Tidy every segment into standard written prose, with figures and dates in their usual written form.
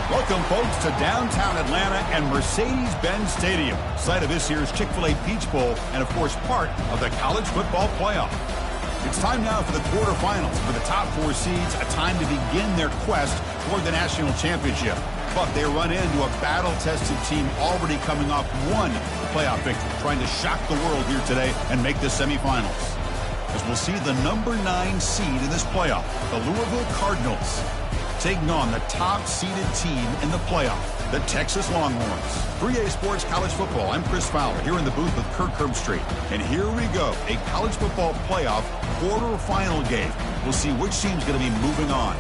Welcome, folks, to downtown Atlanta and Mercedes-Benz Stadium, site of this year's Chick-fil-A Peach Bowl and, of course, part of the college football playoff. It's time now for the quarterfinals. For the top four seeds, a time to begin their quest toward the national championship. But they run into a battle-tested team already coming off one playoff victory, trying to shock the world here today and make the semifinals. As we'll see the number 9 seed in this playoff, the Louisville Cardinals, taking on the top-seeded team in the playoff, the Texas Longhorns. 3A Sports College Football, I'm Chris Fowler, here in the booth with Kirk Herbstreit. And here we go, a college football playoff quarterfinal game. We'll see which team's going to be moving on.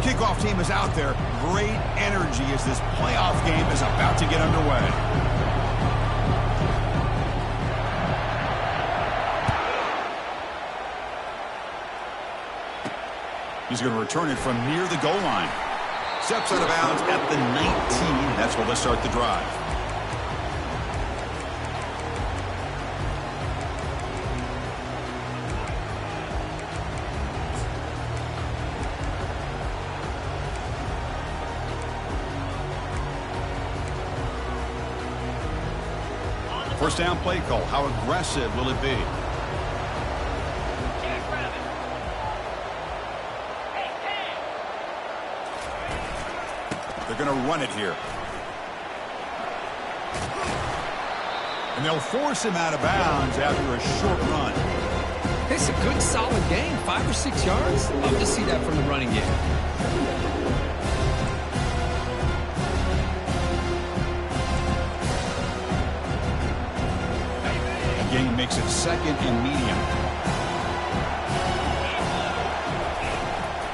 Kickoff team is out there. Great energy as this playoff game is about to get underway. He's going to return it from near the goal line. Steps out of bounds at the 19. That's where they'll start the drive. First down play call. How aggressive will it be? They're going to run it here. And they'll force him out of bounds after a short run. It's a good, solid game. 5 or 6 yards. Love to see that from the running game. Game makes it second and medium.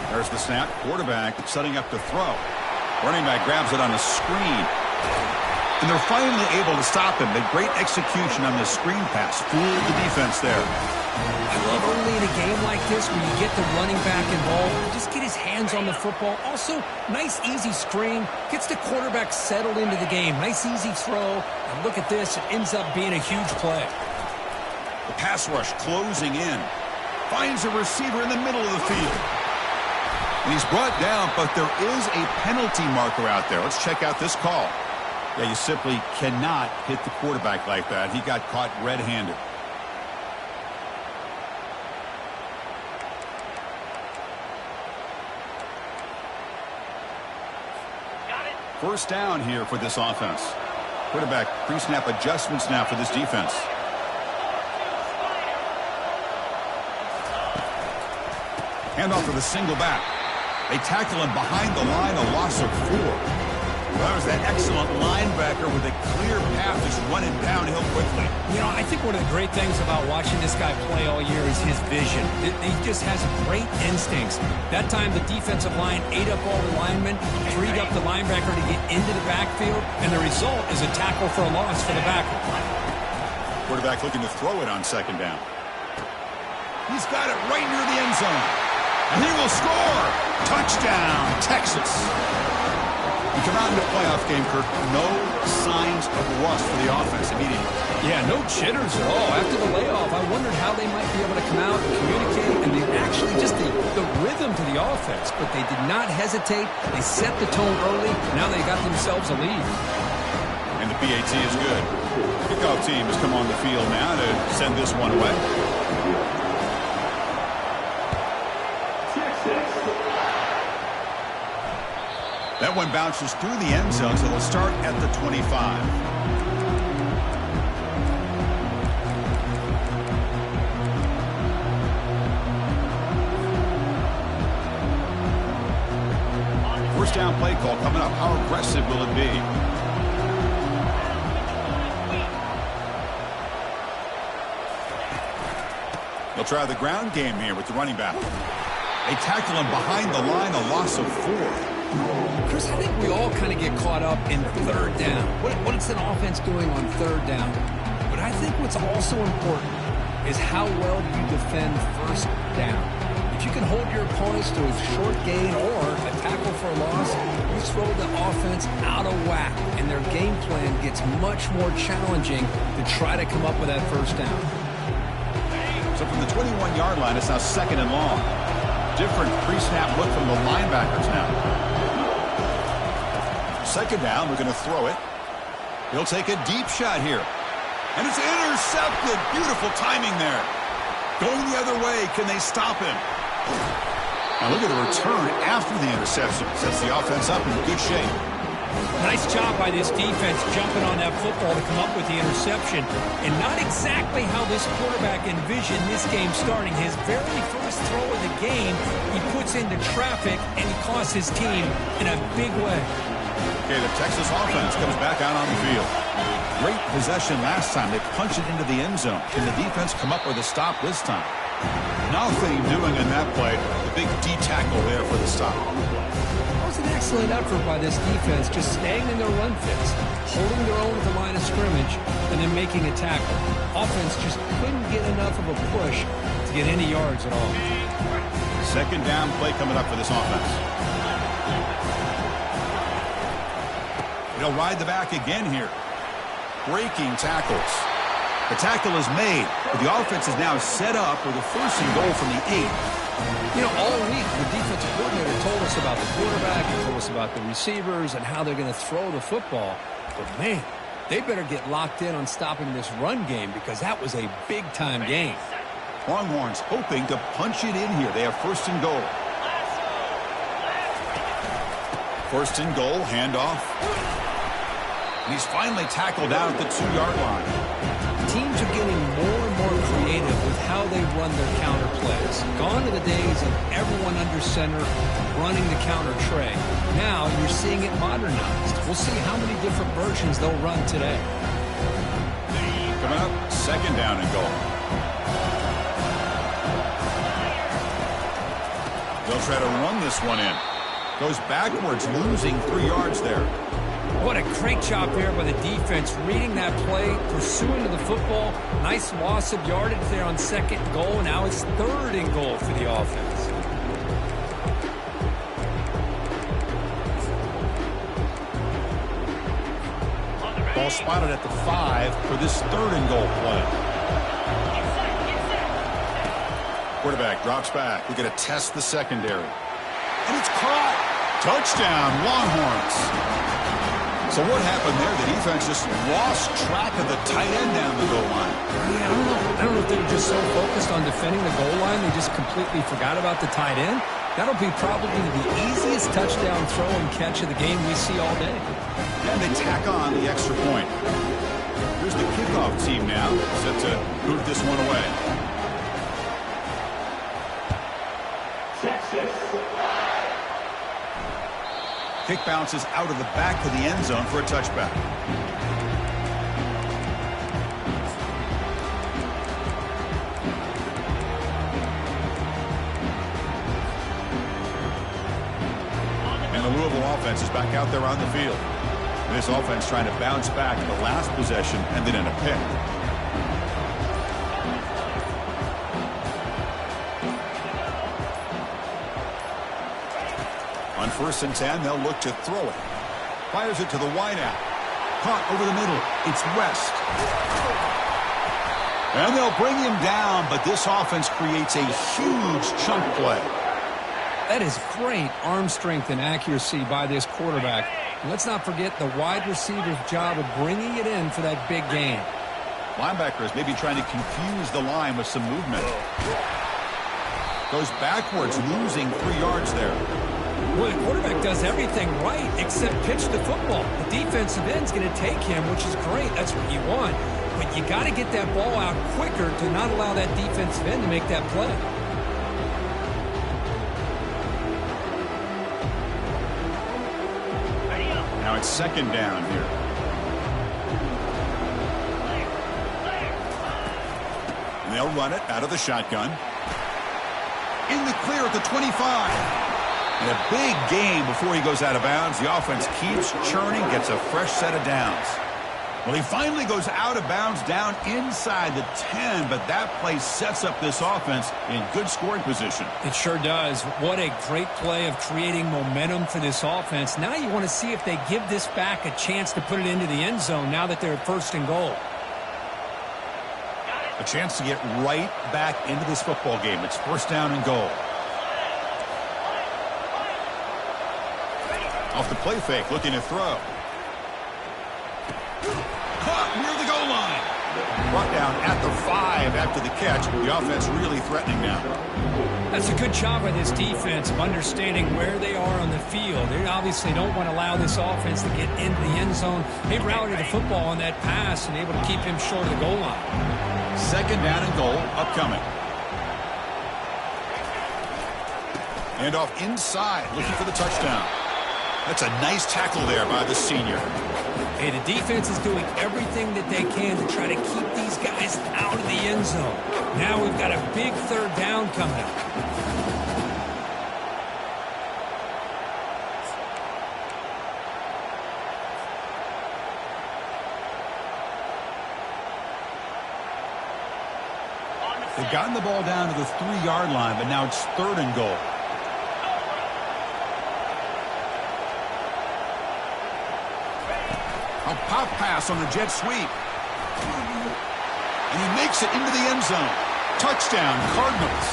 There's the snap. Quarterback setting up to throw. Running back grabs it on a screen. And they're finally able to stop him. The great execution on the screen pass fooled the defense there. I love early in a game like this where you get the running back involved. Just get his hands on the football. Also, nice, easy screen. Gets the quarterback settled into the game. Nice, easy throw. And look at this. It ends up being a huge play. The pass rush closing in. Finds a receiver in the middle of the field. And he's brought down, but there is a penalty marker out there. Let's check out this call. Yeah, you simply cannot hit the quarterback like that. He got caught red-handed. First down here for this offense. Quarterback pre-snap adjustments now for this defense. Handoff to the single back. They tackle him behind the line, a loss of 4. Well, that was that excellent linebacker with a clear path just running downhill quickly. You know, I think one of the great things about watching this guy play all year is his vision. He just has great instincts. That time the defensive line ate up all the linemen, freed up the linebacker to get into the backfield, and the result is a tackle for a loss for the backer. Quarterback looking to throw it on second down. He's got it right near the end zone. And he will score. Touchdown, Texas. We come out in the playoff game, Kirk. No signs of rust for the offense immediately. Yeah, no jitters at all. After the layoff, I wondered how they might be able to come out and communicate, and they actually just the rhythm to the offense. But they did not hesitate. They set the tone early. Now they got themselves a lead. And the PAT is good. The kickoff team has come on the field now to send this one away. That one bounces through the end zone, so they'll start at the 25. First down play call coming up. How aggressive will it be? They'll try the ground game here with the running back. They tackle him behind the line, a loss of 4. Chris, I think we all kind of get caught up in third down. What is an offense doing on third down? But I think what's also important is how well you defend first down. If you can hold your opponents to a short gain or a tackle for a loss, you throw the offense out of whack, and their game plan gets much more challenging to try to come up with that first down. So from the 21-yard line, it's now 2nd and long. Different pre-snap look from the linebackers now. 2nd down, we're going to throw it. He'll take a deep shot here. And it's intercepted. Beautiful timing there. Going the other way. Can they stop him? Now look at the return after the interception. Sets the offense up in good shape. Nice job by this defense jumping on that football to come up with the interception. And not exactly how this quarterback envisioned this game starting. His very first throw of the game, he puts into traffic, and he costs his team in a big way. Okay, the Texas offense comes back out on the field. Great possession last time. They punched it into the end zone. Can the defense come up with a stop this time? Nothing doing in that play. The big D tackle there for the stop. That was an excellent effort by this defense, just staying in their run fits, holding their own at the line of scrimmage, and then making a tackle. Offense just couldn't get enough of a push to get any yards at all. 2nd down play coming up for this offense. He'll ride the back again here. Breaking tackles. The tackle is made, but the offense is now set up with a 1st and goal from the 8. You know, all week, the defensive coordinator told us about the quarterback, he told us about the receivers and how they're going to throw the football. But, man, they better get locked in on stopping this run game because that was a big-time game. Longhorns hoping to punch it in here. They have 1st and goal. 1st and goal, handoff. And he's finally tackled down at the 2-yard line. Teams are getting more and more creative with how they run their counter plays. Gone are the days of everyone under center running the counter tray. Now you're seeing it modernized. We'll see how many different versions they'll run today. Coming up, 2nd down and goal. They'll try to run this one in. Goes backwards, losing 3 yards there. What a great job there by the defense, reading that play, pursuing to the football. Nice loss of yardage there on 2nd and goal. Now it's 3rd and goal for the offense. Ball spotted at the 5 for this 3rd and goal play. Quarterback drops back. We're going to test the secondary. And it's caught. Touchdown, Longhorns. So what happened there? The defense just lost track of the tight end down the goal line. Yeah, I don't know if they were just so focused on defending the goal line, they just completely forgot about the tight end. That'll be probably the easiest touchdown throw and catch of the game we see all day. And they tack on the extra point. Here's the kickoff team now, set to boot this one away. Kick bounces out of the back of the end zone for a touchback. And the Louisville offense is back out there on the field. And this offense trying to bounce back in the last possession and then in a pick. On 1st and 10, they'll look to throw it. Fires it to the wideout. Caught over the middle. It's West. And they'll bring him down, but this offense creates a huge chunk play. That is great arm strength and accuracy by this quarterback. And let's not forget the wide receiver's job of bringing it in for that big gain. Linebackers maybe trying to confuse the line with some movement. Goes backwards, losing 3 yards there. Well, the quarterback does everything right except pitch the football. The defensive end's going to take him, which is great. That's what you want. But you got to get that ball out quicker to not allow that defensive end to make that play. Now it's 2nd down here. And they'll run it out of the shotgun. In the clear at the 25. And a big gain before he goes out of bounds. The offense keeps churning, gets a fresh set of downs. Well, he finally goes out of bounds down inside the 10, but that play sets up this offense in good scoring position. It sure does. What a great play of creating momentum for this offense. Now you want to see if they give this back a chance to put it into the end zone now that they're first and goal. A chance to get right back into this football game. It's first down and goal. Off the play fake, looking to throw. Caught near the goal line. Brought down at the 5 after the catch. The offense really threatening now. That's a good job by this defense of understanding where they are on the field. They obviously don't want to allow this offense to get into the end zone. They rallied the football on that pass and able to keep him short of the goal line. Second down and goal upcoming. And off inside, looking for the touchdown. That's a nice tackle there by the senior. Hey, the defense is doing everything that they can to try to keep these guys out of the end zone. Now we've got a big third down coming up. They've gotten the ball down to the 3-yard line, but now it's third and goal. A pop pass on the jet sweep. And he makes it into the end zone. Touchdown, Cardinals.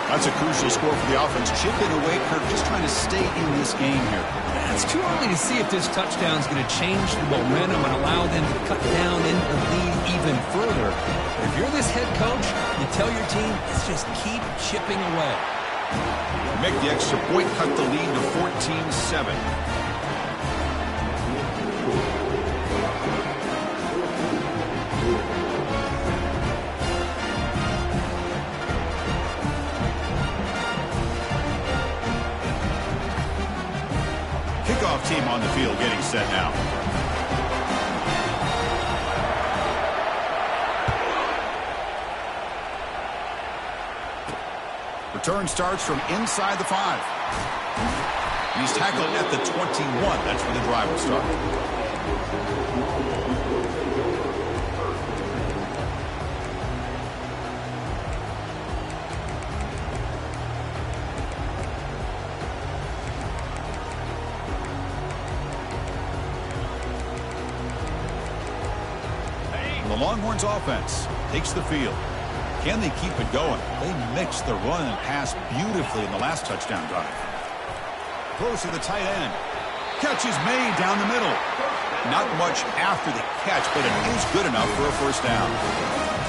That's a crucial score for the offense. Chipping away, Kirk, just trying to stay in this game here. It's too early to see if this touchdown is going to change the momentum and allow them to cut down into the lead even further. But if you're this head coach, you tell your team, let's just keep chipping away. Make the extra point, cut the lead to 14-7. Kickoff team on the field getting set now. Return starts from inside the 5. He's tackled at the 21. That's where the drive will start. The Longhorns offense takes the field. Can they keep it going? They mixed the run and pass beautifully in the last touchdown drive. Throws to the tight end. Catch is made down the middle. Not much after the catch, but it is good enough for a first down.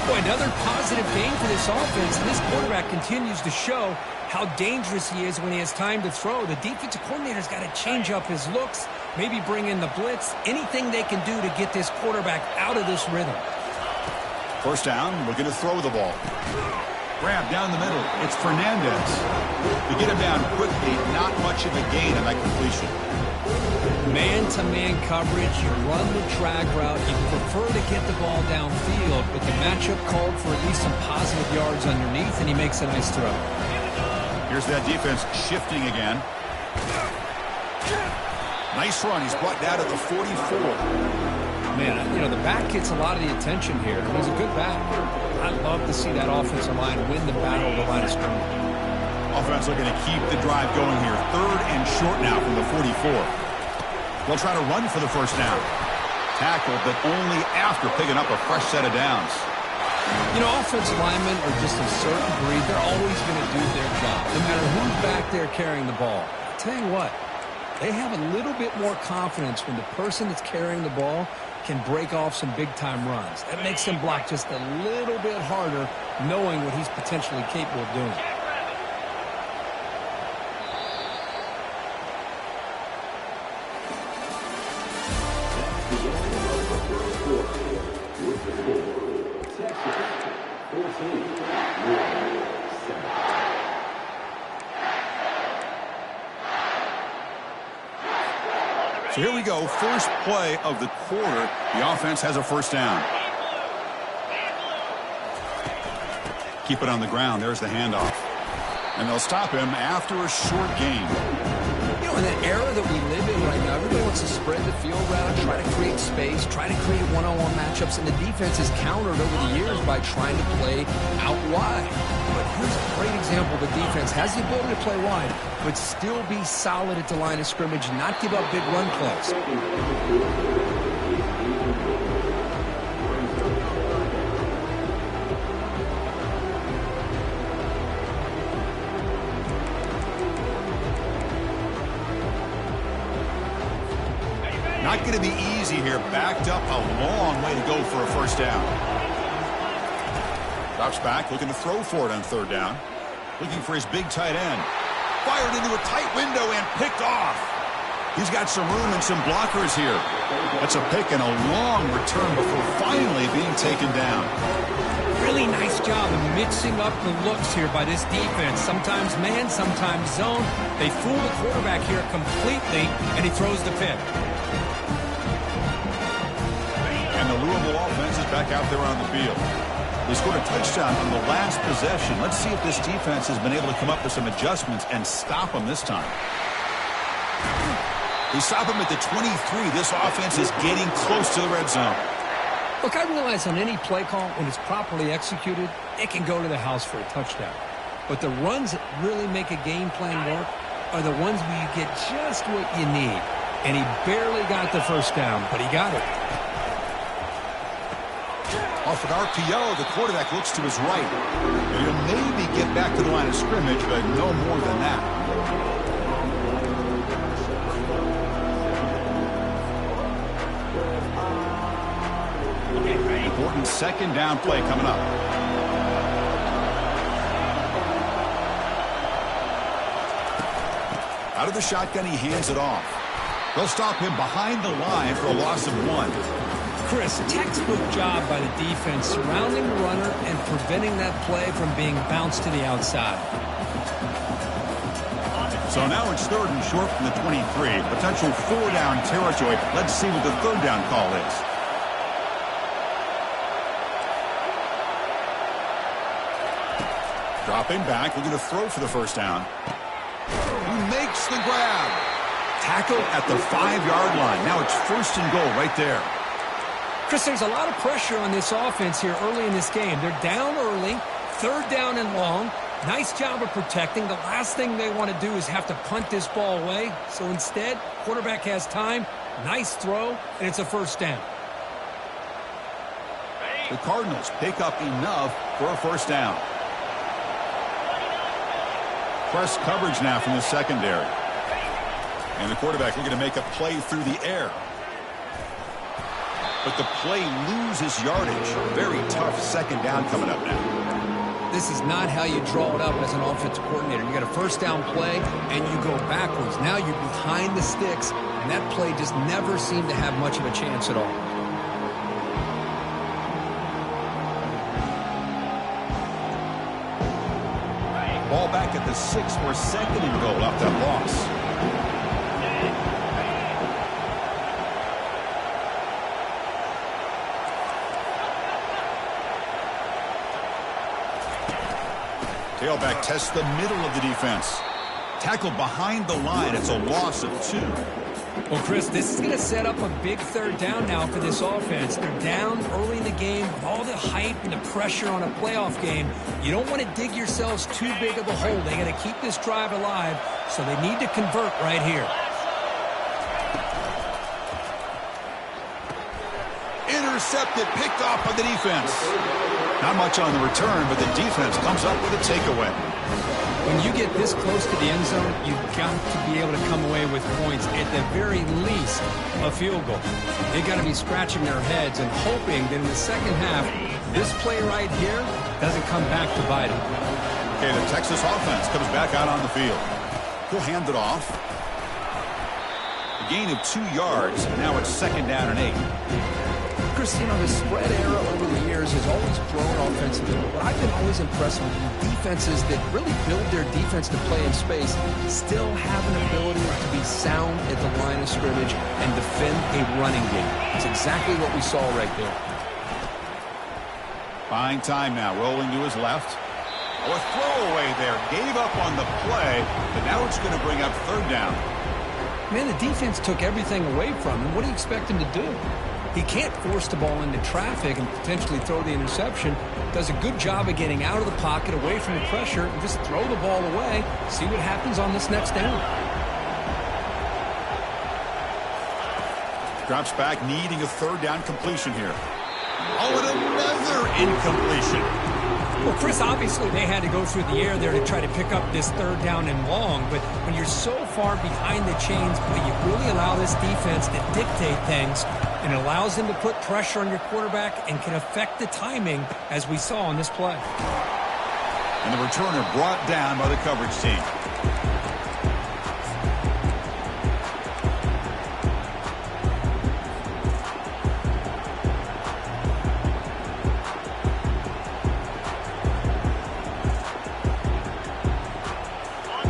Boy, another positive game for this offense. And this quarterback continues to show how dangerous he is when he has time to throw. The defensive coordinator's got to change up his looks, maybe bring in the blitz, anything they can do to get this quarterback out of this rhythm. First down, looking to throw the ball. Grab down the middle. It's Fernandez. To get him down quickly, not much of a gain on that completion. Man-to-man coverage, you run the drag route, you prefer to get the ball downfield, but the matchup called for at least some positive yards underneath, and he makes a nice throw. Here's that defense shifting again. Nice run. He's brought down at the 44. Man, you know, the back gets a lot of the attention here. He's a good back. I'd love to see that offensive line win the battle of the line of scrimmage. Offense looking to keep the drive going here. Third and short now from the 44. They'll try to run for the first down. Tackled, but only after picking up a fresh set of downs. You know, offensive linemen are just a certain breed. They're always going to do their job, no matter who's back there carrying the ball. I'll tell you what, they have a little bit more confidence when the person that's carrying the ball can break off some big-time runs. That makes him block just a little bit harder, knowing what he's potentially capable of doing. So here we go, first play of the quarter. The offense has a first down. Keep it on the ground. There's the handoff. And they'll stop him after a short gain. You know, know, in the era that we live in right now, everybody wants to spread the field around, try to create space, try to create one-on-one matchups, and the defense has countered over the years by trying to play out wide. But here's a great example. The defense has the ability to play wide, but still be solid at the line of scrimmage, not give up big run plays. Not going to be easy here. Backed up a long way to go for a first down. Drops back, looking to throw for it on third down. Looking for his big tight end. Fired into a tight window and picked off. He's got some room and some blockers here. That's a pick and a long return before finally being taken down. Really nice job of mixing up the looks here by this defense. Sometimes man, sometimes zone. They fool the quarterback here completely, and he throws the pick. And the Louisville offense is back out there on the field. They scored a touchdown on the last possession. Let's see if this defense has been able to come up with some adjustments and stop them this time. They stop him at the 23. This offense is getting close to the red zone. Look, I realize on any play call, when it's properly executed, it can go to the house for a touchdown. But the runs that really make a game plan work are the ones where you get just what you need. And he barely got the first down, but he got it. Off an RPO, the quarterback looks to his right. And he'll maybe get back to the line of scrimmage, but no more than that. Important second down play coming up. Out of the shotgun, he hands it off. They'll stop him behind the line for a loss of 1. Chris, textbook job by the defense surrounding the runner and preventing that play from being bounced to the outside. So now it's third and short from the 23. Potential 4-down territory. Let's see what the third down call is. Dropping back, looking to throw for the first down. He makes the grab. Tackle at the 5-yard line. Now it's first and goal right there. Chris, there's a lot of pressure on this offense here early in this game. They're down early, third down and long. Nice job of protecting. The last thing they want to do is have to punt this ball away. So instead, quarterback has time, nice throw, and it's a first down. The Cardinals pick up enough for a first down. Press coverage now from the secondary. And the quarterback looking to make a play through the air. But the play loses yardage. Very tough second down coming up now. This is not how you draw it up as an offensive coordinator. You got a first down play, and you go backwards. Now you're behind the sticks, and that play just never seemed to have much of a chance at all. Ball back at the 6 for second and goal off that loss. Tailback tests the middle of the defense. Tackled behind the line. It's a loss of 2. Well, Chris, this is going to set up a big third down now for this offense. They're down early in the game with all the hype and the pressure on a playoff game. You don't want to dig yourselves too big of a hole. They got to keep this drive alive, so they need to convert right here. Intercepted, picked off by the defense. Not much on the return, but the defense comes up with a takeaway. When you get this close to the end zone, you've got to be able to come away with points, at the very least, a field goal. They've got to be scratching their heads and hoping that in the second half, this play right here doesn't come back to bite them. Okay, the Texas offense comes back out on the field. He'll hand it off. A gain of 2 yards, and now it's second down and 8. Chris, you know, the spread era over the years has always grown offensively, but I've been always impressed with defenses that really build their defense to play in space, still have an ability to be sound at the line of scrimmage and defend a running game. It's exactly what we saw right there. Buying time now, rolling to his left. Oh, a throwaway there. Gave up on the play, but now it's going to bring up third down. Man, the defense took everything away from him. What do you expect him to do? He can't force the ball into traffic and potentially throw the interception. Does a good job of getting out of the pocket, away from the pressure, and just throw the ball away. See what happens on this next down. Drops back, needing a third down completion here. Oh, and another incompletion. Well, Chris, obviously they had to go through the air there to try to pick up this third down and long, but when you're so far behind the chains, you really allow this defense to dictate things, and it allows them to put pressure on your quarterback and can affect the timing, as we saw on this play. And the returner brought down by the coverage team.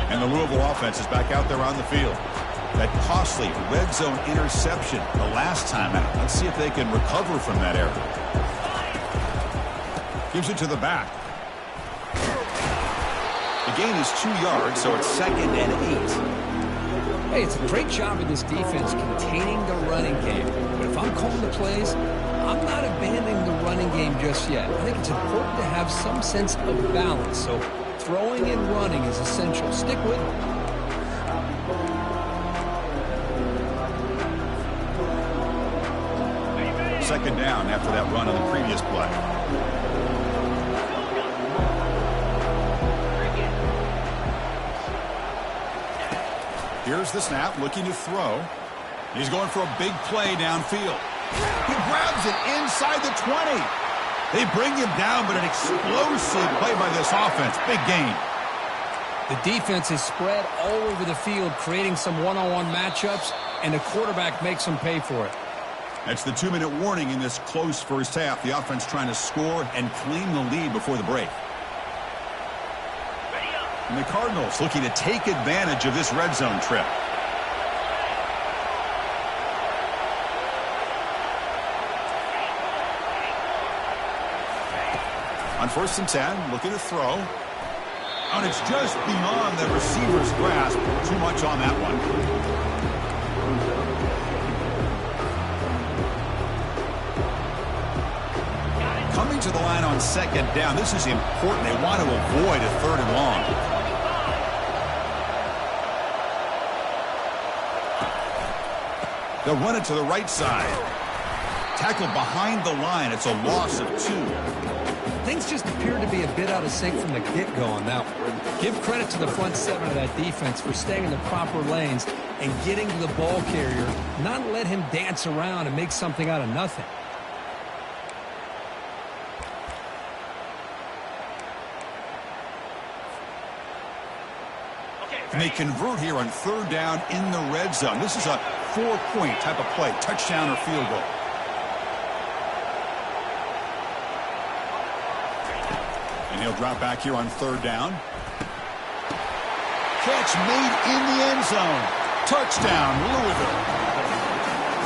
And the Louisville offense is back out there on the field. That costly red zone interception the last time out. Let's see if they can recover from that error. Gives it to the back. The gain is 2 yards, so it's 2nd and 8. Hey, it's a great job of this defense containing the running game. But if I'm calling the plays, I'm not abandoning the running game just yet. I think it's important to have some sense of balance. So throwing and running is essential. Stick with it. Second down after that run on the previous play. Here's the snap, looking to throw. He's going for a big play downfield. He grabs it inside the 20. They bring him down, but an explosive play by this offense. Big gain. The defense is spread all over the field, creating some one-on-one matchups, and the quarterback makes them pay for it. That's the 2-minute warning in this close first half. The offense trying to score and claim the lead before the break. And the Cardinals looking to take advantage of this red zone trip. On 1st and 10, looking to throw. And it's just beyond the receiver's grasp. Too much on that one. Coming to the line on 2nd down. This is important. They want to avoid a 3rd and long. They'll run it to the right side. Tackled behind the line. It's a loss of 2. Things just appear to be a bit out of sync from the get-go on that one. Give credit to the front 7 of that defense for staying in the proper lanes and getting to the ball carrier, not let him dance around and make something out of nothing. And they convert here on 3rd down in the red zone. This is a 4-point type of play, touchdown or field goal. And he'll drop back here on 3rd down. Catch made in the end zone. Touchdown, Louisville.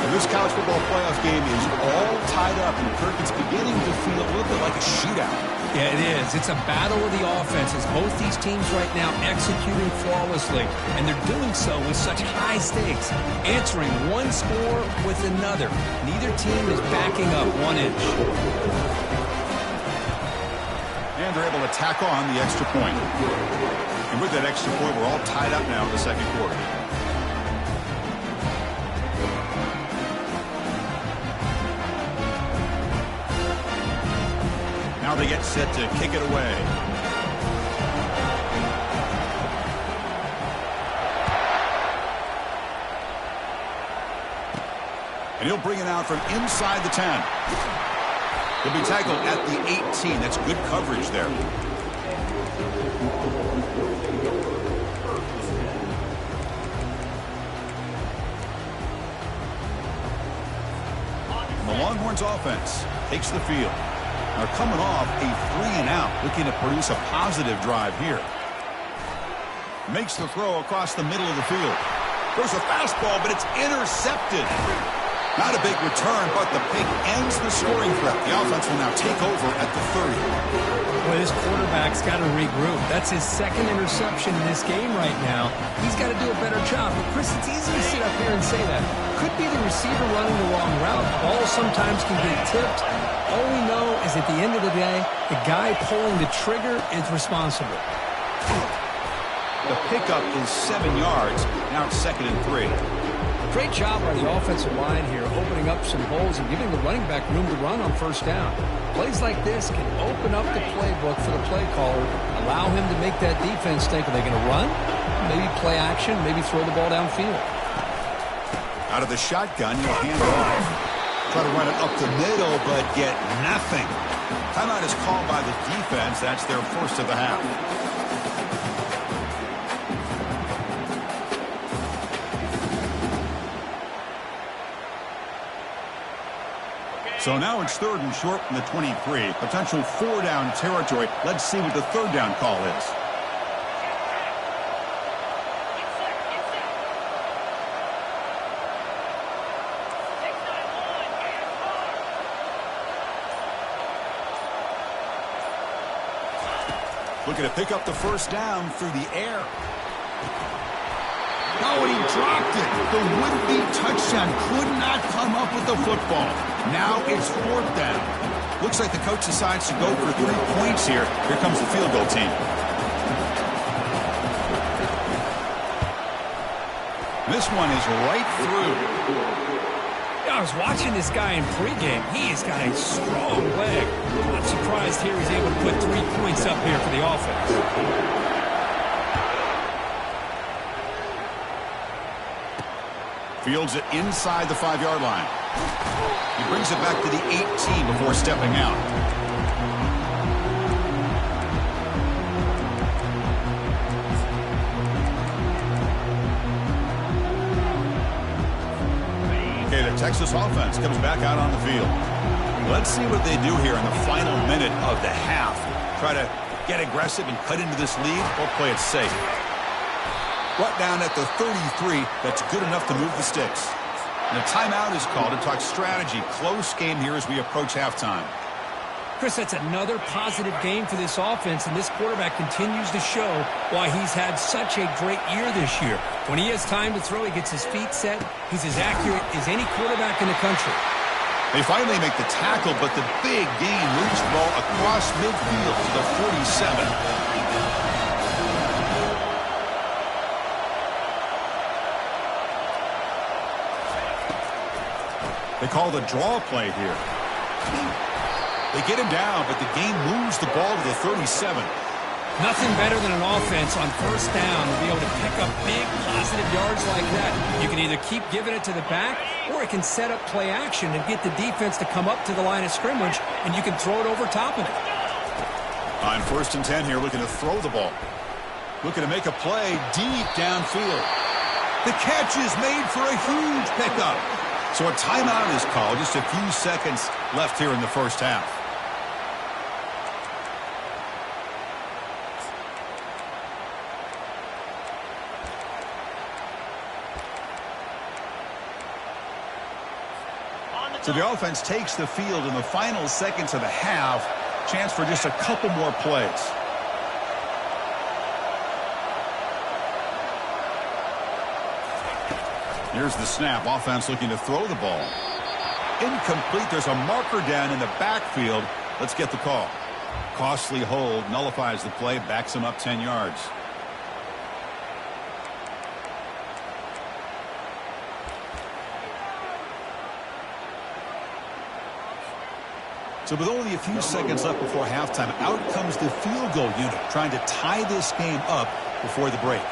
And this college football playoff game is all tied up, and Kirk, it's beginning to feel a little bit like a shootout. Yeah, it is. It's a battle of the offenses. Both these teams right now executing flawlessly, and they're doing so with such high stakes, answering one score with another. Neither team is backing up 1 inch. And they're able to tack on the extra point. And with that extra point, we're all tied up now in the 2nd quarter. Now they get set to kick it away. And he'll bring it out from inside the 10. He'll be tackled at the 18. That's good coverage there. The Longhorns offense takes the field. They're coming off a 3-and-out, looking to produce a positive drive here. Makes the throw across the middle of the field. There's a fastball, but it's intercepted. Not a big return, but the pick ends the scoring threat. The offense will now take over at the 30. Boy, this quarterback's got to regroup. That's his second interception in this game right now. He's got to do a better job. But, Chris, it's easy to sit up here and say that. Could be the receiver running the wrong route. Ball sometimes can get tipped. All we know is at the end of the day, the guy pulling the trigger is responsible. The pickup is 7 yards. Now it's 2nd and 3. Great job by the offensive line here, opening up some holes and giving the running back room to run on first down. Plays like this can open up the playbook for the play caller, allow him to make that defense think, are they going to run? Maybe play action, maybe throw the ball downfield. Out of the shotgun, you'll hand off. Try to run it up the middle, but get nothing. Timeout is called by the defense. That's their first of the half. So now it's 3rd and short from the 23. Potential 4-down territory. Let's see what the 3rd down call is. Looking to pick up the first down through the air. Oh, and he dropped it. The would-be touchdown could not come up with the football. Now it's 4th down. Looks like the coach decides to go for 3 points here. Here comes the field goal team. This one is right through. I was watching this guy in pregame. He's got a strong leg. I'm surprised here he's able to put 3 points up here for the offense. Fields it inside the 5-yard line. He brings it back to the 18 before stepping out. Okay, the Texas offense comes back out on the field. Let's see what they do here in the final minute of the half. Try to get aggressive and cut into this lead or play it safe. Brought down at the 33. That's good enough to move the sticks. And a timeout is called to talk strategy. Close game here as we approach halftime. Chris, that's another positive game for this offense, and this quarterback continues to show why he's had such a great year this year. When he has time to throw, he gets his feet set. He's as accurate as any quarterback in the country. They finally make the tackle, but the big gain moves the ball across midfield to the 47. They call the draw play here. They get him down, but the game moves the ball to the 37. Nothing better than an offense on first down to be able to pick up big positive yards like that. You can either keep giving it to the back, or it can set up play action and get the defense to come up to the line of scrimmage, and you can throw it over top of it. On 1st and 10 here, looking to throw the ball. Looking to make a play deep downfield. The catch is made for a huge pickup. So a timeout is called. Just a few seconds left here in the first half. So the offense takes the field in the final seconds of the half. Chance for just a couple more plays. Here's the snap. Offense looking to throw the ball. Incomplete. There's a marker down in the backfield. Let's get the call. Costly hold. Nullifies the play. Backs him up 10 yards. So with only a few seconds left before halftime, out comes the field goal unit, trying to tie this game up before the break.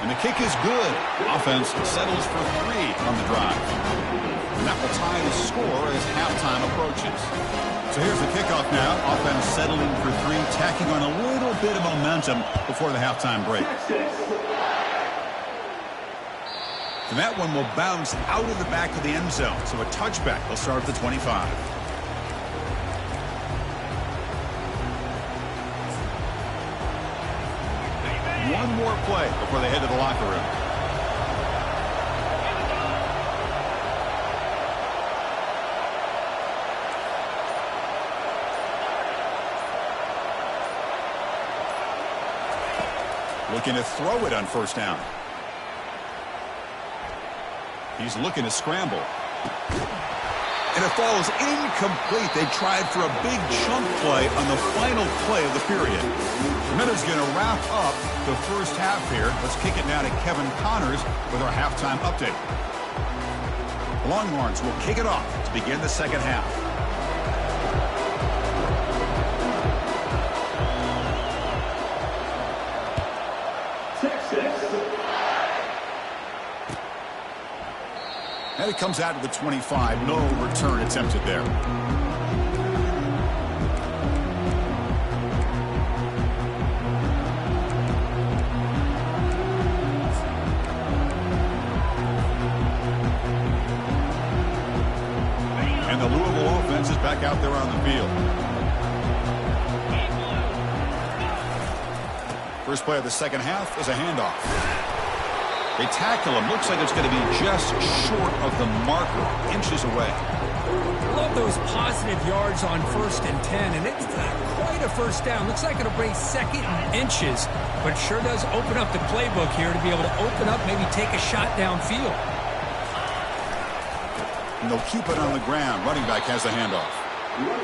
And the kick is good. Offense settles for 3 on the drive. And that will tie the score as halftime approaches. So here's the kickoff now. Offense settling for 3, tacking on a little bit of momentum before the halftime break. And that one will bounce out of the back of the end zone. So a touchback. They'll start at the 25. One more play before they head to the locker room. Looking to throw it on first down. He's looking to scramble. And it falls incomplete. They tried for a big chunk play on the final play of the period. The Miners going to wrap up the first half here. Let's kick it now to Kevin Connors with our halftime update. The Longhorns will kick it off to begin the second half. And it comes out to the 25. No return attempted there. And the Louisville offense is back out there on the field. First play of the second half is a handoff. They tackle him. Looks like it's going to be just short of the marker, inches away. Love those positive yards on 1st and 10, and it's not quite a first down. Looks like it'll bring second and inches, but sure does open up the playbook here to be able to open up, maybe take a shot downfield. And they'll keep it on the ground. Running back has the handoff.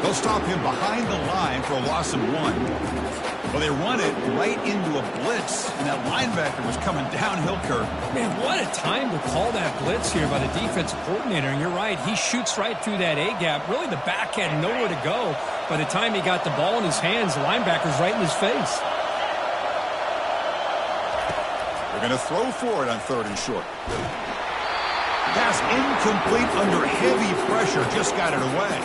They'll stop him behind the line for a loss of 1. Well, they run it right into a blitz, and that linebacker was coming downhill curve. Man, what a time to call that blitz here by the defensive coordinator. And you're right, he shoots right through that A-gap. Really, the back had nowhere to go. By the time he got the ball in his hands, the linebacker's right in his face. They're going to throw for it on 3rd and short. Pass incomplete under heavy pressure. Just got it away.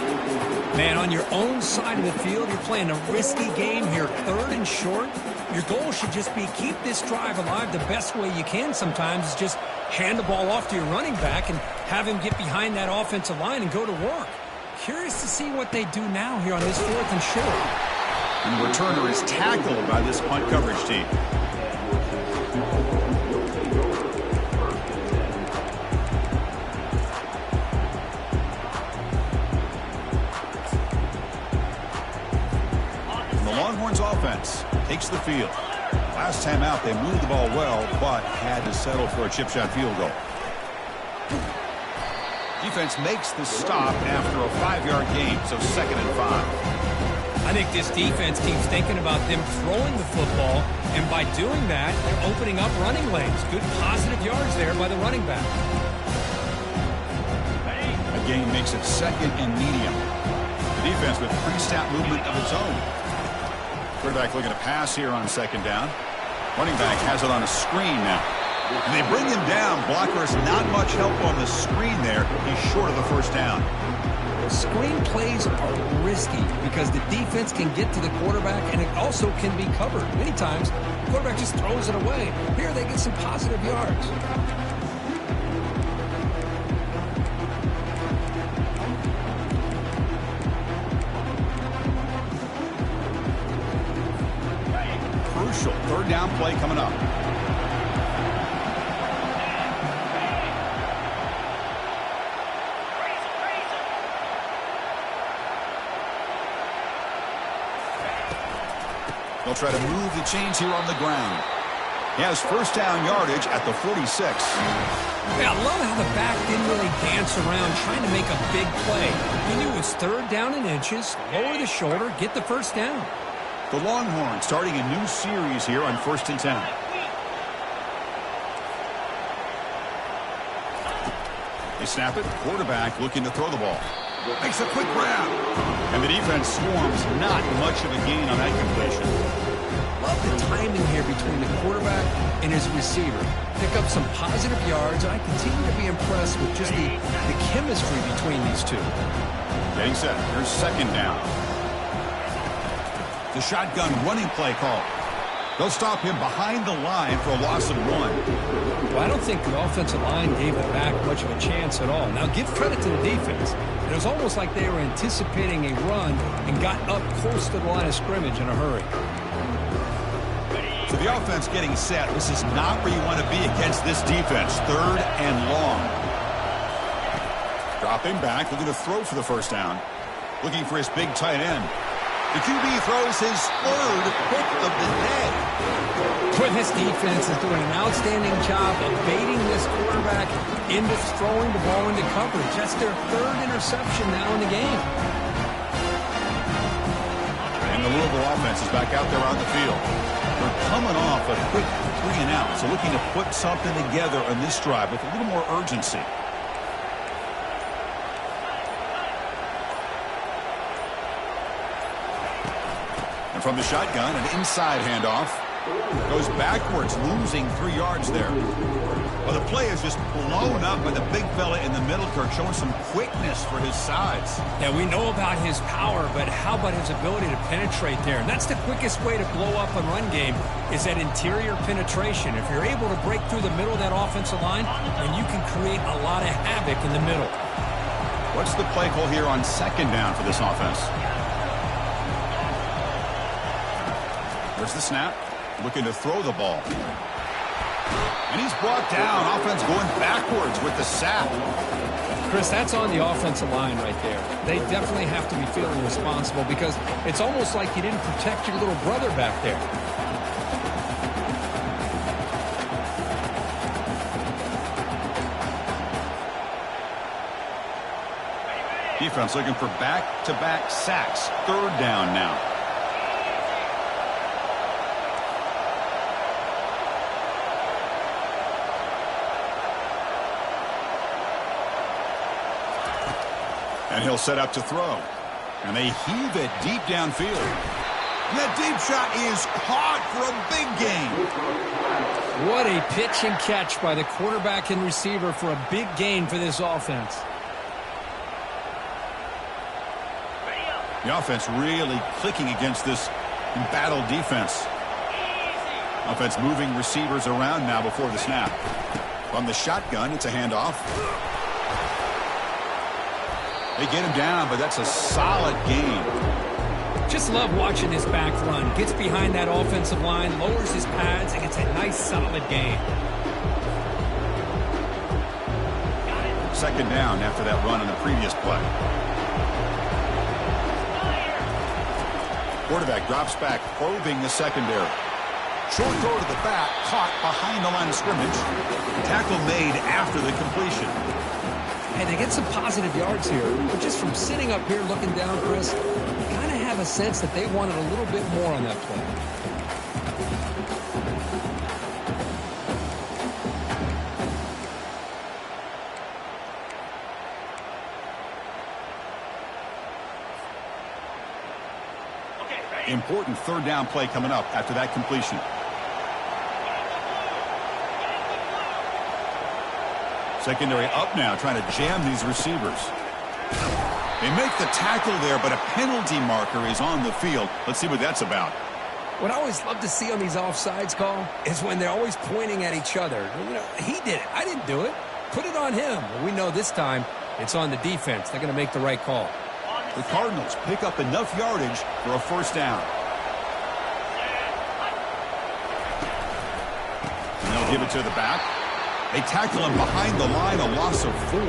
Man, on your own side of the field, you're playing a risky game here. 3rd and short. Your goal should just be keep this drive alive the best way you can sometimes is just hand the ball off to your running back and have him get behind that offensive line and go to work. Curious to see what they do now here on this 4th and short. And the returner is tackled by this punt coverage team. Longhorns offense takes the field. Last time out, they moved the ball well, but had to settle for a chip shot field goal. Defense makes the stop after a 5-yard gain, so 2nd and 5. I think this defense keeps thinking about them throwing the football, and by doing that, they're opening up running lanes. Good positive yards there by the running back. A gain makes it 2nd and medium. The defense with pre-snap movement of its own. Quarterback looking to pass here on 2nd down. Running back has it on a screen now. And they bring him down. Blocker has not much help on the screen there. He's short of the first down. Screen plays are risky because the defense can get to the quarterback and it also can be covered. Many times, the quarterback just throws it away. Here they get some positive yards. Crucial 3rd down play coming up. They'll try to move the chains here on the ground. He has first down yardage at the 46. Yeah, I love how the back didn't really dance around trying to make a big play. He knew it was 3rd down in inches, lower the shoulder, get the first down. The Longhorns starting a new series here on 1st and 10. They snap it. Quarterback looking to throw the ball. Makes a quick grab. And the defense swarms. Not much of a gain on that completion. Love the timing here between the quarterback and his receiver. Pick up some positive yards, and I continue to be impressed with just the chemistry between these two. Getting set. Here's 2nd down. The shotgun running play call. They'll stop him behind the line for a loss of 1. Well, I don't think the offensive line gave the back much of a chance at all. Now, give credit to the defense. It was almost like they were anticipating a run and got up close to the line of scrimmage in a hurry. So the offense getting set. This is not where you want to be against this defense. 3rd and long. Dropping back, looking to throw for the first down. Looking for his big tight end. The QB throws his third pick of the day. Boy, this defense is doing an outstanding job of baiting this quarterback into throwing the ball into coverage. That's their third interception now in the game. And the Louisville offense is back out there on the field. They're coming off a quick 3-and-out, so looking to put something together on this drive with a little more urgency. And from the shotgun, an inside handoff. Goes backwards, losing 3 yards there. Well, the play is just blown up by the big fella in the middle, Kirk, showing some quickness for his size. Yeah, we know about his power, but how about his ability to penetrate there? And that's the quickest way to blow up a run game is that interior penetration. If you're able to break through the middle of that offensive line, then you can create a lot of havoc in the middle. What's the play call here on second down for this offense? There's the snap. Looking to throw the ball. And he's brought down. Offense going backwards with the sack. Chris, that's on the offensive line right there. They definitely have to be feeling responsible because it's almost like you didn't protect your little brother back there. Defense looking for back-to-back sacks. Third down now. And he'll set up to throw. And they heave it deep downfield. And that deep shot is caught for a big gain. What a pitch and catch by the quarterback and receiver for a big gain for this offense. The offense really clicking against this embattled defense. Offense moving receivers around now before the snap. From the shotgun, it's a handoff. They get him down, but that's a solid gain. Just love watching this back run. Gets behind that offensive line, lowers his pads, and gets a nice, solid gain. Second down after that run on the previous play. Quarterback drops back, probing the secondary. Short throw to the back, caught behind the line of scrimmage. Tackle made after the completion. Hey, they get some positive yards here, but just from sitting up here looking down, Chris, you kind of have a sense that they wanted a little bit more on that play. Important third down play coming up after that completion. Secondary up now, trying to jam these receivers. They make the tackle there, but a penalty marker is on the field. Let's see what that's about. What I always love to see on these offsides call is when they're always pointing at each other. You know, he did it. I didn't do it. Put it on him. Well, we know this time it's on the defense. They're going to make the right call. The Cardinals pick up enough yardage for a first down. And they'll give it to the back. They tackle him behind the line, a loss of 4.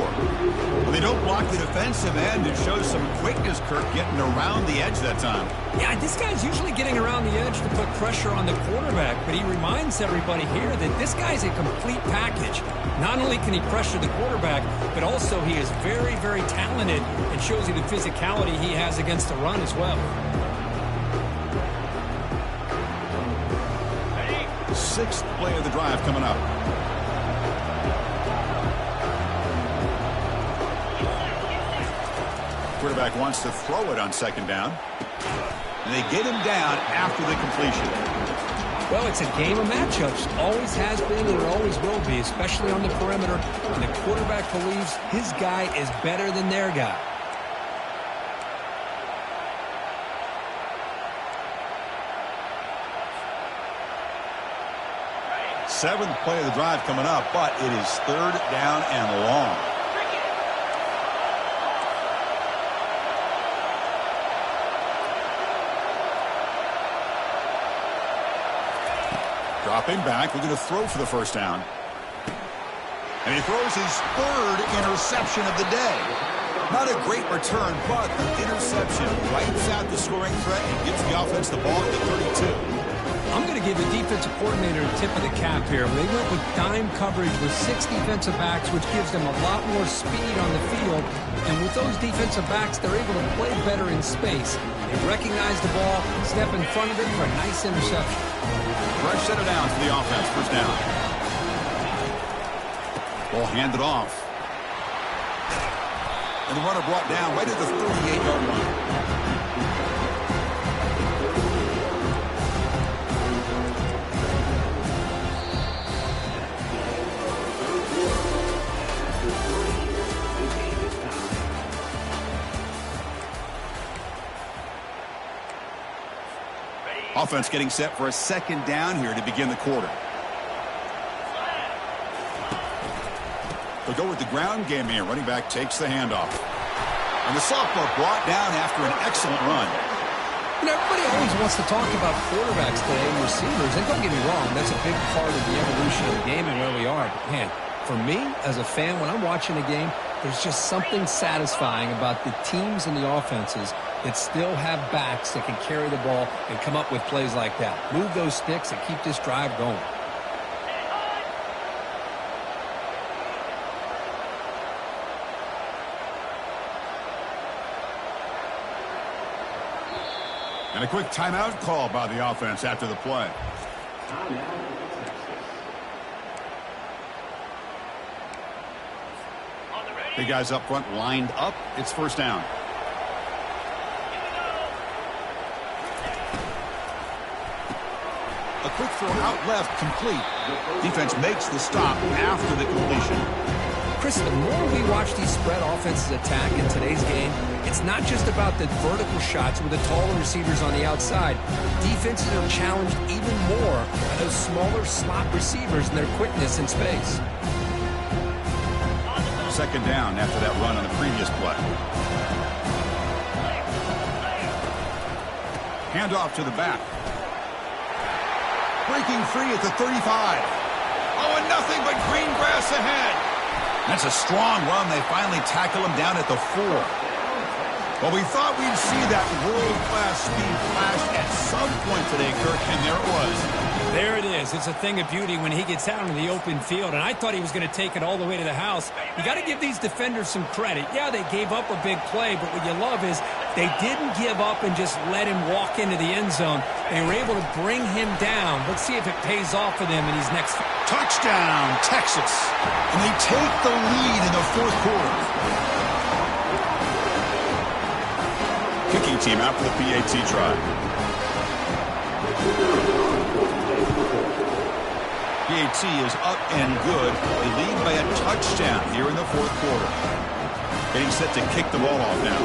But they don't block the defensive end. It shows some quickness, Kirk, getting around the edge that time. Yeah, this guy's usually getting around the edge to put pressure on the quarterback, but he reminds everybody here that this guy's a complete package. Not only can he pressure the quarterback, but also he is very, very talented and shows you the physicality he has against the run as well. Sixth play of the drive coming up. Quarterback wants to throw it on second down. And they get him down after the completion. Well, it's a game of matchups. Always has been and it always will be, especially on the perimeter. And the quarterback believes his guy is better than their guy. Seventh play of the drive coming up, but it is third down and long. Dropping back, looking to throw for the first down. And he throws his third interception of the day. Not a great return, but an interception wipes out the scoring threat and gives the offense the ball at the 32. I'm going to give the defensive coordinator a tip of the cap here. They went with dime coverage with 6 defensive backs, which gives them a lot more speed on the field. And with those defensive backs, they're able to play better in space. They recognize the ball, step in front of it for a nice interception. Fresh set of downs for the offense. First down. Ball handed off. And the runner brought down right at the 38-yard line. Offense getting set for a second down here to begin the quarter. They'll go with the ground game here. Running back takes the handoff. And the sophomore brought down after an excellent run. You know, everybody always wants to talk about quarterbacks today and receivers. And don't get me wrong, that's a big part of the evolution of the game and where we are. But, man, for me, as a fan, when I'm watching a game, there's just something satisfying about the teams and the offenses that still have backs that can carry the ball and come up with plays like that. Move those sticks and keep this drive going. And a quick timeout call by the offense after the play. Big guys up front lined up. It's first down. A quick throw out left, complete. Defense makes the stop after the completion. Chris, the more we watch these spread offenses attack in today's game, it's not just about the vertical shots with the taller receivers on the outside. Defenses are challenged even more by those smaller slot receivers and their quickness in space. Second down after that run on the previous play. Handoff to the back. Breaking free at the 35. Oh, and nothing but green grass ahead. That's a strong run. They finally tackle him down at the 4. Well, we thought we'd see that world-class speed flash at some point today, Kirk, and there it was. There it is. It's a thing of beauty when he gets out into the open field, and I thought he was going to take it all the way to the house. You got to give these defenders some credit. Yeah, they gave up a big play, but what you love is they didn't give up and just let him walk into the end zone. They were able to bring him down. Let's see if it pays off for them in his next touchdown, Texas. And they take the lead in the fourth quarter. Kicking team out for the PAT try. PAT is up and good. They lead by a touchdown here in the fourth quarter. Getting set to kick the ball off now.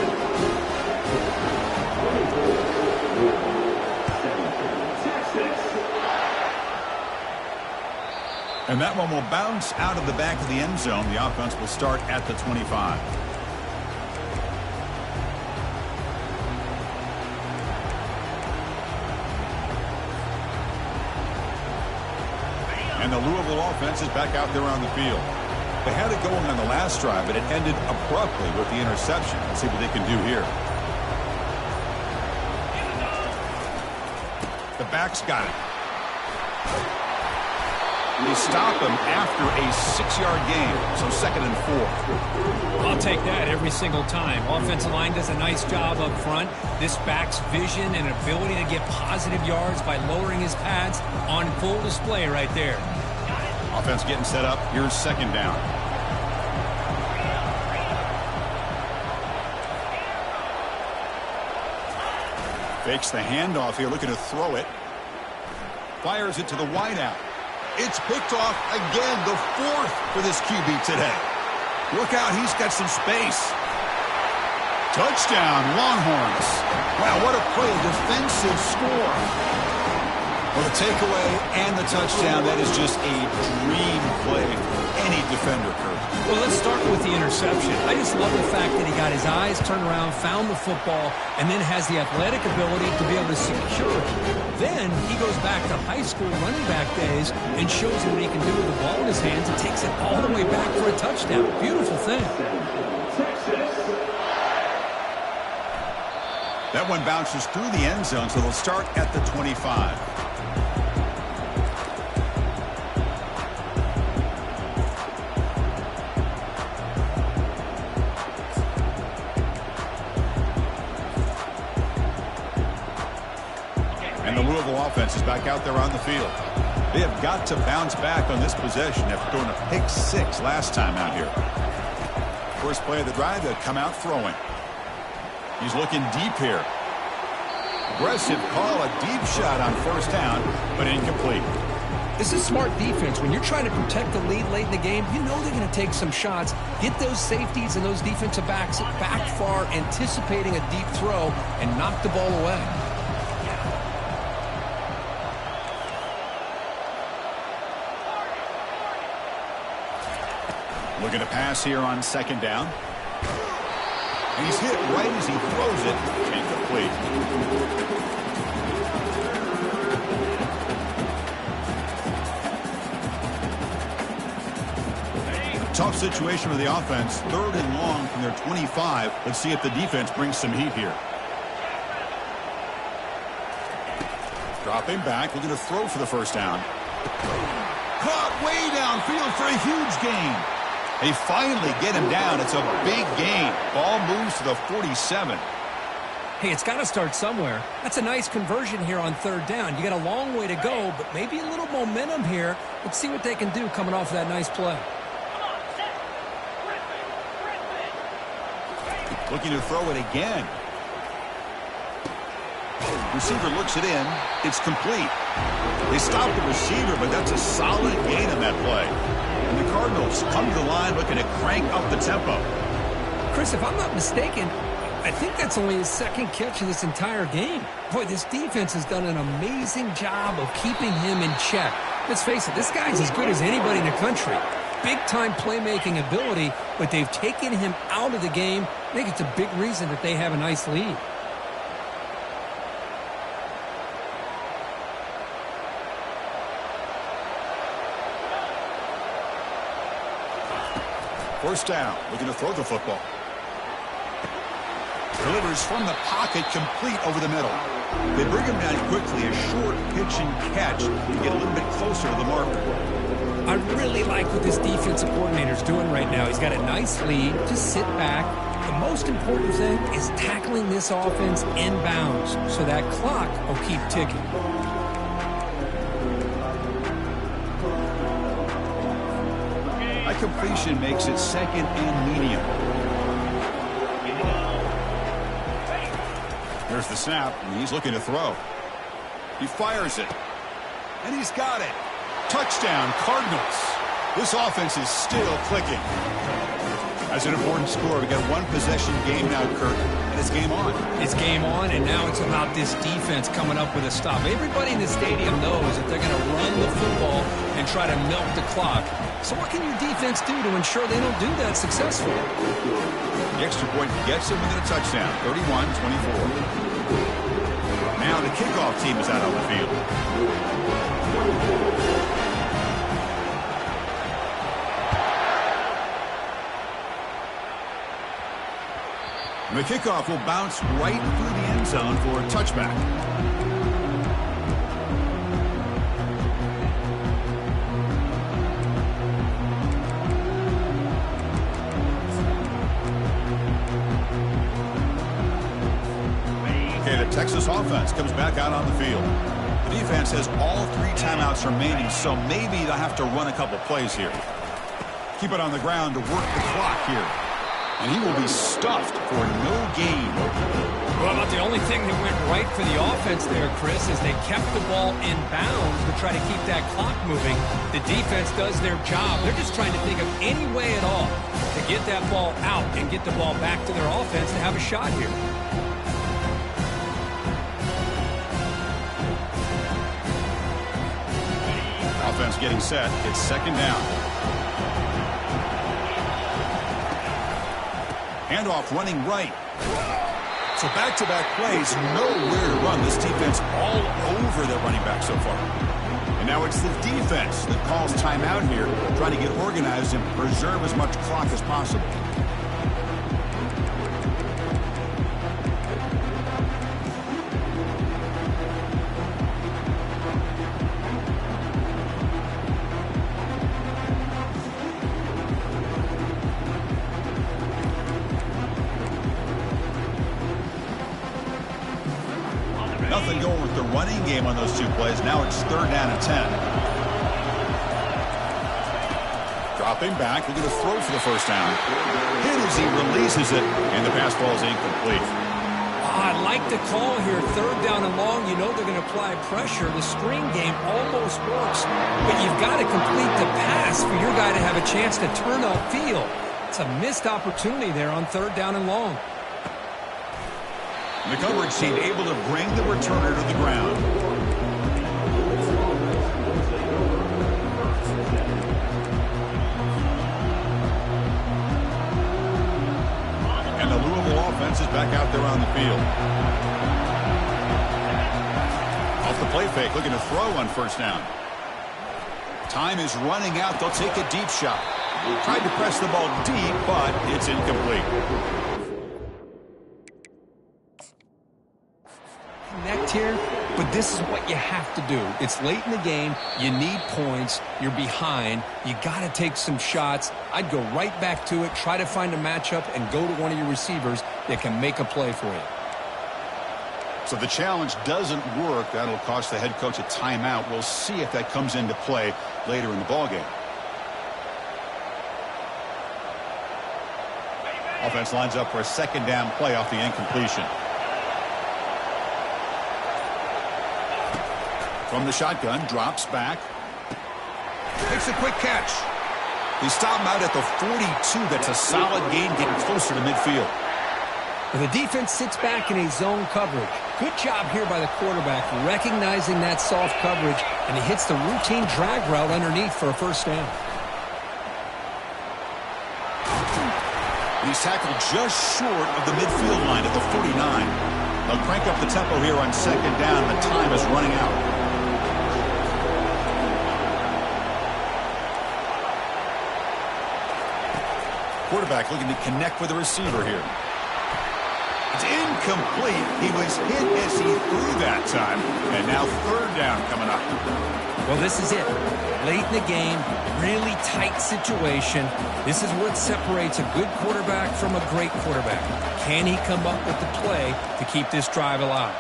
And that one will bounce out of the back of the end zone. The offense will start at the 25. And the Louisville offense is back out there on the field. They had it going on the last drive, but it ended abruptly with the interception. Let's see what they can do here. The back's got it. They stop him after a 6-yard gain, so 2nd and 4. I'll take that every single time. Offensive line does a nice job up front. This back's vision and ability to get positive yards by lowering his pads on full display right there. Offense getting set up. Here's second down. Fakes the handoff here, looking to throw it. Fires it to the wideout. It's picked off again, the 4th for this QB today. Look out, he's got some space. Touchdown, Longhorns. Wow, what a play, a defensive score. Well, the takeaway and the touchdown, that is just a dream play for any defender, Kirk. Well, let's start with the interception. I just love the fact that he got his eyes turned around, found the football, and then has the athletic ability to be able to secure it. Then he goes back to high school running back days and shows him what he can do with the ball in his hands and takes it all the way back for a touchdown. Beautiful thing. That one bounces through the end zone, so they'll start at the 25. And the Louisville offense is back out there on the field. They have got to bounce back on this possession after throwing a pick-6 last time out here. First play of the drive, they'll come out throwing. He's looking deep here. Aggressive call, a deep shot on first down, but incomplete. This is smart defense. When you're trying to protect the lead late in the game, you know they're going to take some shots, get those safeties and those defensive backs back far, anticipating a deep throw, and knock the ball away. Looking to pass here on second down. And he's hit right as he throws it. Incomplete. A tough situation for the offense. 3rd and long from their 25. Let's see if the defense brings some heat here. Dropping back, looking to throw for the first down. Caught way downfield for a huge gain. They finally get him down. It's a big gain. Ball moves to the 47. Hey, it's got to start somewhere. That's a nice conversion here on 3rd down. You got a long way to go, but maybe a little momentum here. Let's see what they can do coming off of that nice play. Looking to throw it again. Receiver looks it in. It's complete. They stop the receiver, but that's a solid gain on that play. And the Cardinals come to the line looking to crank up the tempo. Chris, if I'm not mistaken, I think that's only his 2nd catch of this entire game. Boy, this defense has done an amazing job of keeping him in check. Let's face it, this guy's as good as anybody in the country. Big-time playmaking ability, but they've taken him out of the game. I think it's a big reason that they have a nice lead. First down, looking to throw the football. Delivers from the pocket, complete over the middle. They bring him down quickly, a short pitch and catch to get a little bit closer to the marker. I really like what this defensive coordinator's doing right now. He's got a nice lead. Just sit back. The most important thing is tackling this offense inbounds so that clock will keep ticking. Completion makes it 2nd and medium. There's the snap, and he's looking to throw. He fires it, and he's got it. Touchdown, Cardinals. This offense is still clicking. That's an important score. We got 1 possession game now, Kirk, and it's game on. It's game on, and now it's about this defense coming up with a stop. Everybody in the stadium knows that they're going to run the football and try to milk the clock. So what can your defense do to ensure they don't do that successfully? The extra point gets them within a touchdown, 31-24. Now the kickoff team is out on the field. And the kickoff will bounce right through the end zone for a touchback. Okay, the Texas offense comes back out on the field. The defense has all 3 timeouts remaining, so maybe they'll have to run a couple plays here. Keep it on the ground to work the clock here. And he will be stuffed for no gain. Well, about the only thing that went right for the offense there, Chris, is they kept the ball in bounds to try to keep that clock moving. The defense does their job. They're just trying to think of any way at all to get that ball out and get the ball back to their offense to have a shot here. Offense getting set. It's 2nd down. Handoff running right. So back-to-back plays, nowhere to run. This defense all over their running back so far. And now it's the defense that calls timeout here, trying to get organized and preserve as much clock as possible. nothing going with the running game on those 2 plays. Now it's 3rd down and 10. Dropping back, looking to throw for the first down. Hit as he releases it, and the pass ball is incomplete. I like the call here. 3rd down and long. You know they're going to apply pressure. The screen game almost works, but you've got to complete the pass for your guy to have a chance to turn upfield. It's a missed opportunity there on 3rd down and long. The coverage team able to bring the returner to the ground. And the Louisville offense is back out there on the field. Off the play fake, looking to throw on 1st down. Time is running out. They'll take a deep shot. Tried to press the ball deep, but it's incomplete. Connect here, but this is what you have to do. It's late in the game. You need points. You're behind. You got to take some shots. I'd go right back to it, try to find a matchup, and go to one of your receivers that can make a play for you. So if the challenge doesn't work, that'll cost the head coach a timeout. We'll see if that comes into play later in the ballgame. Offense lines up for a 2nd down play off the incompletion. From the shotgun, drops back. Makes a quick catch. He stopped him out at the 42. That's a solid gain, getting closer to midfield. And the defense sits back in a zone coverage. Good job here by the quarterback, recognizing that soft coverage, and he hits the routine drag route underneath for a 1st down. He's tackled just short of the midfield line at the 49. They'll crank up the tempo here on 2nd down. The time is running out. Quarterback looking to connect with the receiver here. It's incomplete. He was hit as he threw that time. And now 3rd down coming up. Well, this is it. Late in the game, really tight situation. This is what separates a good quarterback from a great quarterback. Can he come up with the play to keep this drive alive?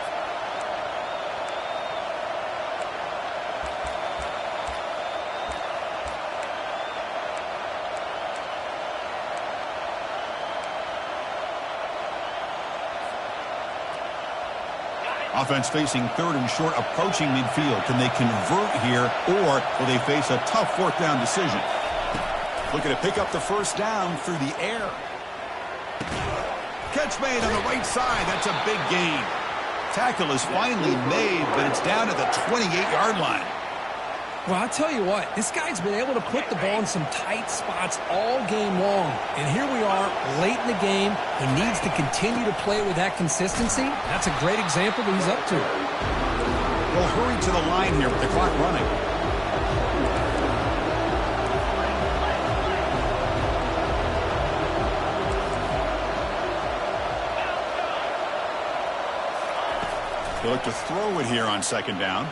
Offense facing 3rd and short, approaching midfield. Can they convert here, or will they face a tough 4th down decision? Looking to pick up the 1st down through the air. Catch made on the right side. That's a big gain. Tackle is finally made, but it's down at the 28-yard line. Well, I'll tell you what, this guy's been able to put the ball in some tight spots all game long. And here we are, late in the game. He needs to continue to play with that consistency. That's a great example that he's up to. Well, hurry to the line here with the clock running. They look to throw it here on 2nd down.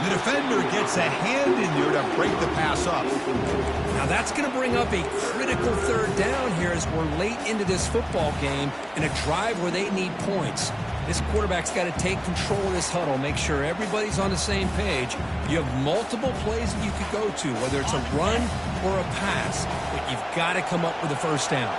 The defender gets a hand in there to break the pass up. Now that's going to bring up a critical 3rd down here as we're late into this football game in a drive where they need points. This quarterback's got to take control of this huddle, make sure everybody's on the same page. You have multiple plays that you could go to, whether it's a run or a pass, but you've got to come up with a 1st down.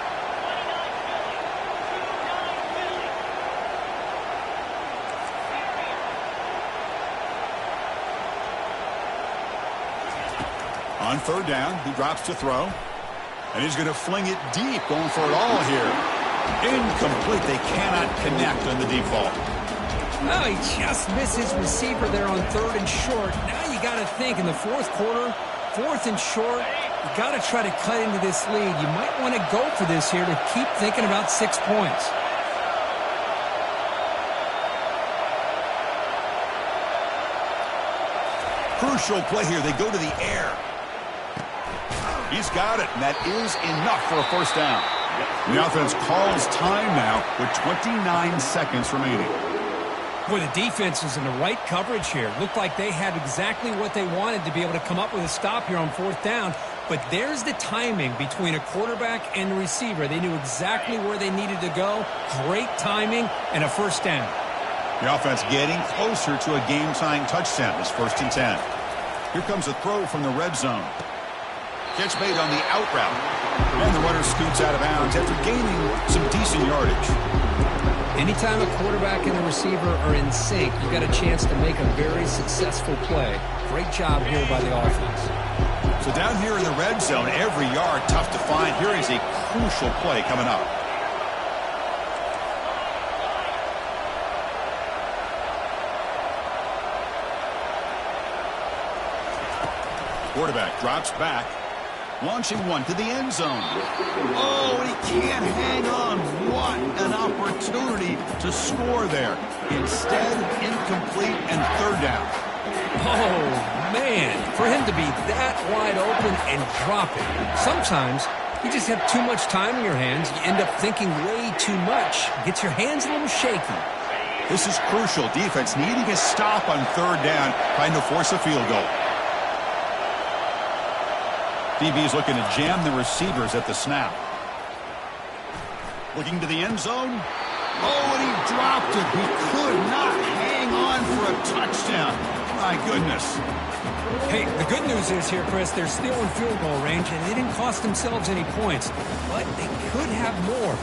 On 3rd down, he drops to throw. And he's going to fling it deep, going for it all here. Incomplete. They cannot connect on the deep ball. Well, he just missed his receiver there on 3rd and short. Now you got to think in the 4th quarter, 4th and short, you got to try to cut into this lead. You might want to go for this here to keep thinking about 6 points. Crucial play here. They go to the air. He's got it, and that is enough for a 1st down. The offense calls time now with 29 seconds remaining. Boy, the defense was in the right coverage here. Looked like they had exactly what they wanted to be able to come up with a stop here on 4th down. But there's the timing between a quarterback and the receiver. They knew exactly where they needed to go. Great timing and a 1st down. The offense getting closer to a game-tying touchdown. It's 1st and 10. Here comes a throw from the red zone. Catch made on the out route. And the runner scoots out of bounds after gaining some decent yardage. Anytime a quarterback and a receiver are in sync, you got a chance to make a very successful play. Great job here by the offense. So down here in the red zone, every yard tough to find. Here is a crucial play coming up. Quarterback drops back, launching one to the end zone. Oh, and he can't hang on. What an opportunity to score there. Instead, incomplete and 3rd down. Oh, man, for him to be that wide open and drop it. Sometimes you just have too much time in your hands. You end up thinking way too much. Gets your hands a little shaky. This is crucial. Defense needing a stop on 3rd down, trying to force a field goal. DB is looking to jam the receivers at the snap. Looking to the end zone. Oh, and he dropped it. He could not hang on for a touchdown. My goodness. Hey, the good news is here, Chris, they're still in field goal range, and they didn't cost themselves any points. But they could have more.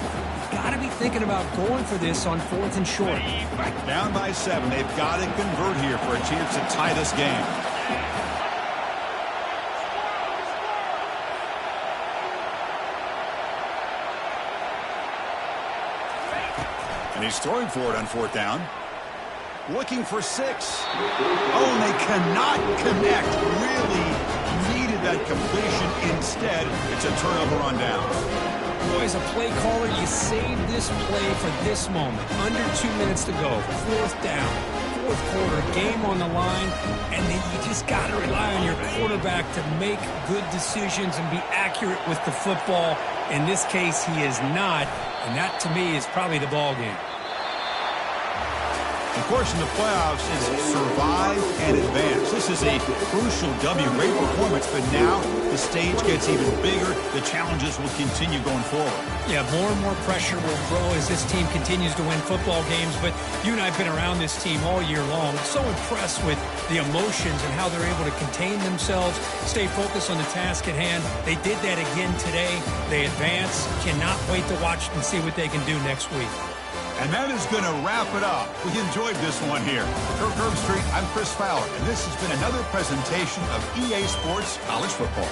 Got to be thinking about going for this on 4th and short. Down by 7. They've got to convert here for a chance to tie this game. And he's throwing for it on 4th down. Looking for 6. Oh, and they cannot connect. Really needed that completion. Instead, it's a turnover on downs. Boy, as a play caller, you save this play for this moment. Under 2 minutes to go. 4th down. 4th quarter. Game on the line. And then you just got to rely on your quarterback to make good decisions and be accurate with the football. In this case, he is not. And that, to me, is probably the ball game. Of course, in the playoffs, it's survive and advance. This is a crucial W. Great performance, but now the stage gets even bigger. The challenges will continue going forward. Yeah, more and more pressure will grow as this team continues to win football games. But you and I have been around this team all year long. So impressed with the emotions and how they're able to contain themselves, stay focused on the task at hand. They did that again today. They advance. Cannot wait to watch and see what they can do next week. And that is going to wrap it up. We enjoyed this one here. Kirk Herbstreit, I'm Chris Fowler, and this has been another presentation of EA Sports College Football.